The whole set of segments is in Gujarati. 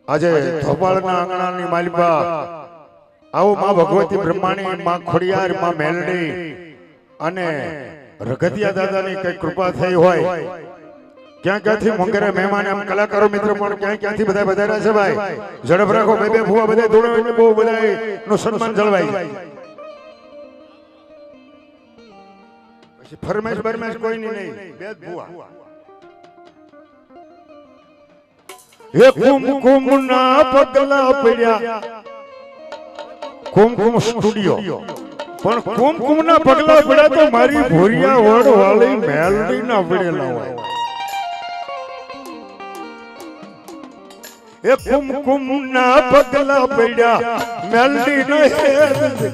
આજે ધોપાળના આંગણાની માલિકા આવો માં ભગવતી બ્રહ્માણી માં ખોડિયાર માં મેલડી અને રગતિયા દાદાની કઈ કૃપા થઈ હોય ક્યાં ક્યાંથી મોંઘેરા મહેમાન આમ કલાકારો મિત્ર પણ ક્યાં ક્યાંથી બધા વધાર્યા છે ભાઈ ઝડપ રાખો બે ભૂવા બધા દોડો એટલે બહુ બધા નું સન્માન જળવાઈ જાય પછી ફરમાઈશ બરમાઈશ કોઈ નહીં બે ભૂવા એ કુમકુમ ના પગલા પડ્યા કુમકુમ સ્ટુડિયો પણ કુમકુમ ના પગલા પડ્યા તો મારી ભોરિયા વડ વાળી મેલડી ના પડેલા હોય એ કુમકુમ ના પગલા પડ્યા મેલડી નો હેડ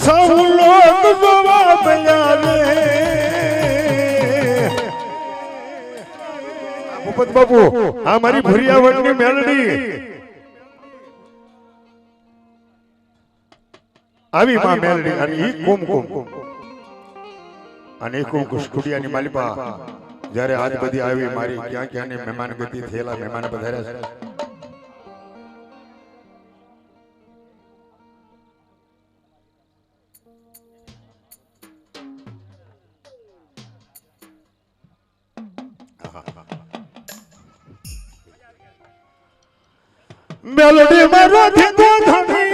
સૌ લોક જોવા પડ્યા રે ભૂપત બાપુ આ મારી ભોરિયા વડ ની મેલડી આવી માં મેલડી અને ઈ કુમકુમ અને કુમકુમ સ્ટુડિયાની માલિકા જ્યારે આજ બધી આવી મારી ક્યાં ક્યાંની મહેમાન ગતિ થયેલા મહેમાન પધાર્યા છે મેલડી મારો ધીકો ધણી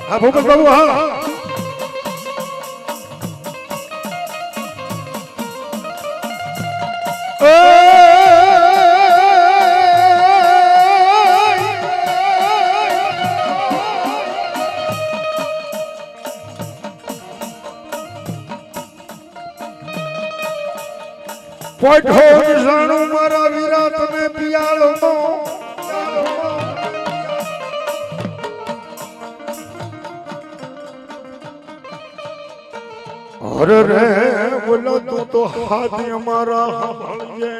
હા ભૂપત બાબુ હા પોઠો જાણું મારા વીરા તમે પિયાળો અરે રે બોલો તું તો હાથ અમારા સાંભળજે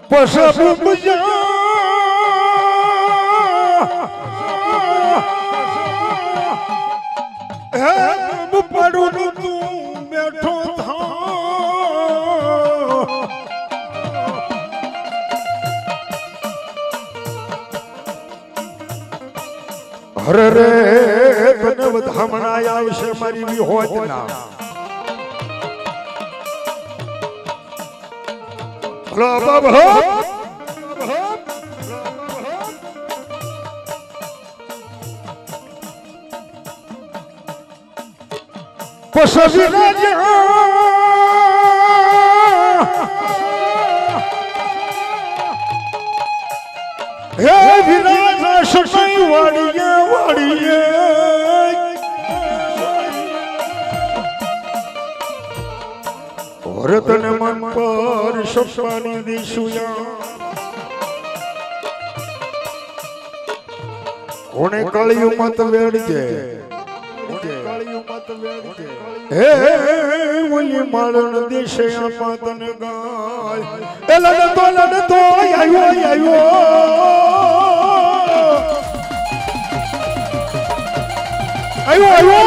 પસબ બજા પડું તું બેઠો હરે રે તને વધામણા આવશે મારી વિહોત ના હલો બાબા પસવી રાજા હે વિરાજા સસાઈ વાડીએ ઓરે તને મન પર સપની દીશુયા કોણે કાળિયું મત વેડજે હે ઓલી માળણ દેશે આપા તને ગાય એ લડતો આવ્યો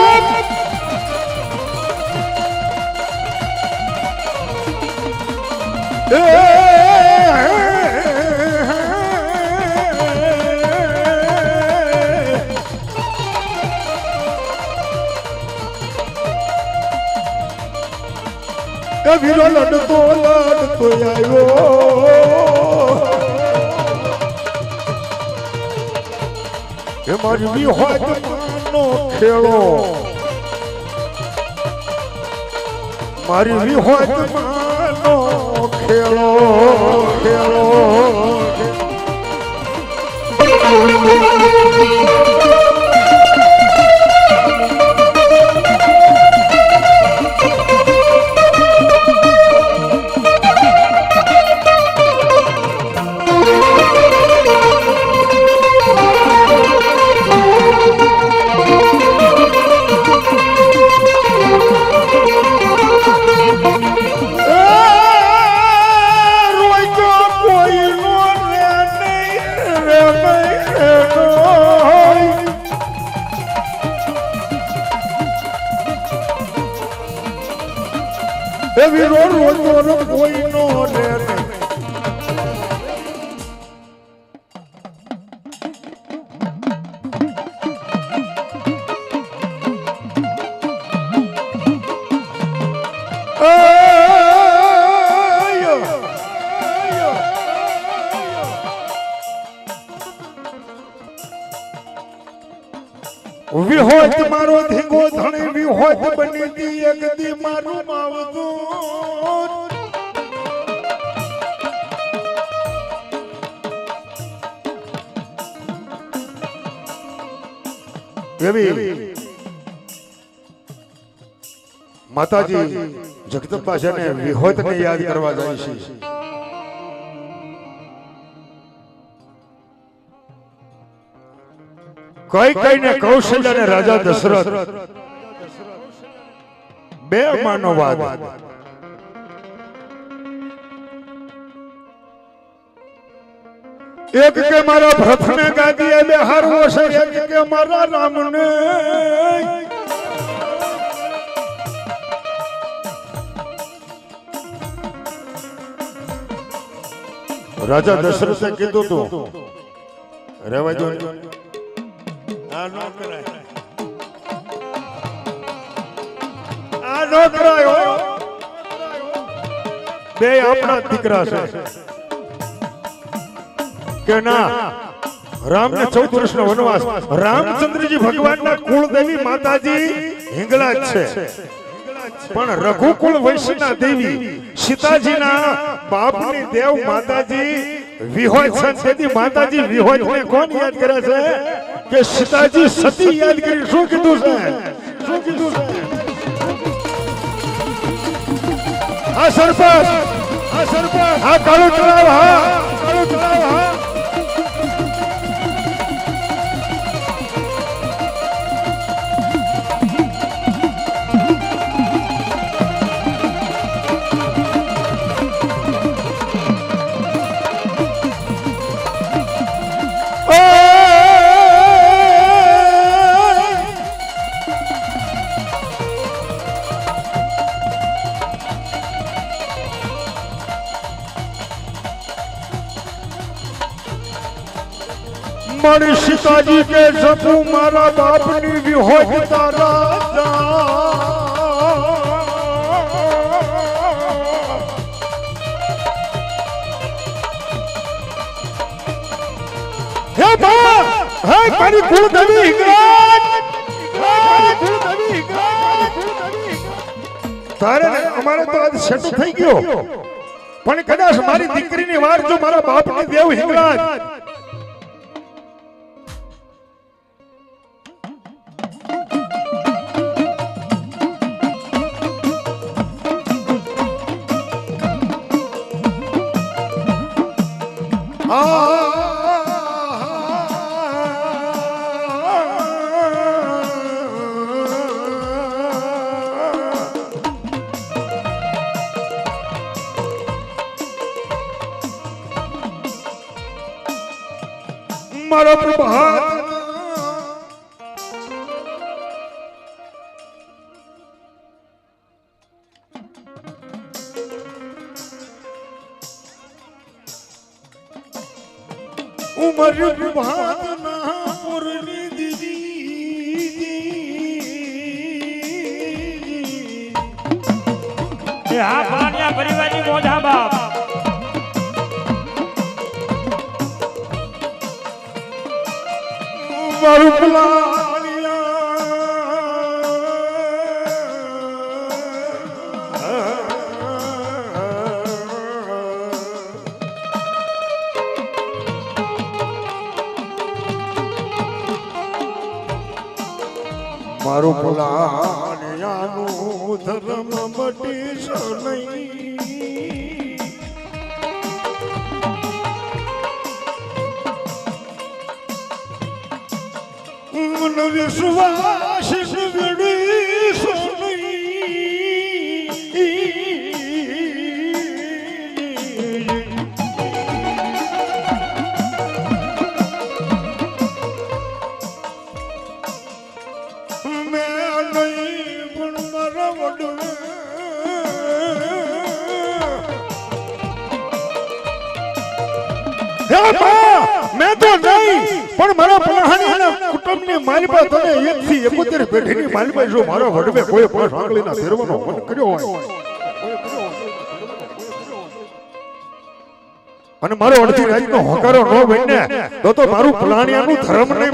વીરો લડતો આવ્યો એ મારી વિહોત નો ખેલો મારી વિહોત નો ખેલો વિહોત મારો ધીંગો ધણી વિહોત બની દી એક દી મારું માવતું એવી માતાજી જગદંબા છે ને વિહોત ને યાદ કરવા જાય છે કઈ કઈ ને કૌશલ્ય ને રાજા દશરથ બે માનો વાદ એક કે મારા ભરત ને ગાદીએ બેહારવો છે એક કે મારા રામ ને રાજા દશરથે કીધું તું રહેવા દો આ નો કરાય બે આપણા દીકરા છે કે ના રામ ને 14 વર્ષનો વનવાસ રામચંદ્રજી ભગવાનના કુળદેવી માતાજી હિંગળા જ છે પણ રઘુકુળ વૈશ્યના દેવી સીતાજીના બાપની દેવ માતાજી વિહોત છે તેથી માતાજી વિહોત ને કોણ યાદ કરે છે કે સીતાજી સતી યાદ કરી શું કીધું છે આ સરપંચ આ કાળું તળાવ હા મારી સીતાજી કે જપુ મારા બાપની વિહોજતા રાજા હે બા હે મારી કુળદેવી હિંગળાજ તારે અમારે તો આજ સેટ થઈ ગયો પણ કદાચ મારી દીકરીની વાર જો મારા બાપની દેવ હિંગળાજ મારો પ્રભાત ઉમર પ્રભાત ના પુરની દીદી એ હા પાણિયા પરિવારની મોઢા બાપ મારું પ્લાનિયા મારું પ્લાનિયાનું ધર્મ મટી નહીં મન વિશ્વાસ વિડી મેં નહીં પણ મારા વડવે મેં તો નહીં પણ મારા પલાહાણીના કુટુંબની માલિપા તને 1 થી 71 પેઢીની માલિપા જો મારા વડવે કોઈ પણ સાંકળીના ફેરવાનો મન કર્યો હોય અને મારો અડધી રાતનો હોકારો ન બને તો મારું પલાહાણીયાનું ધર્મ નહીં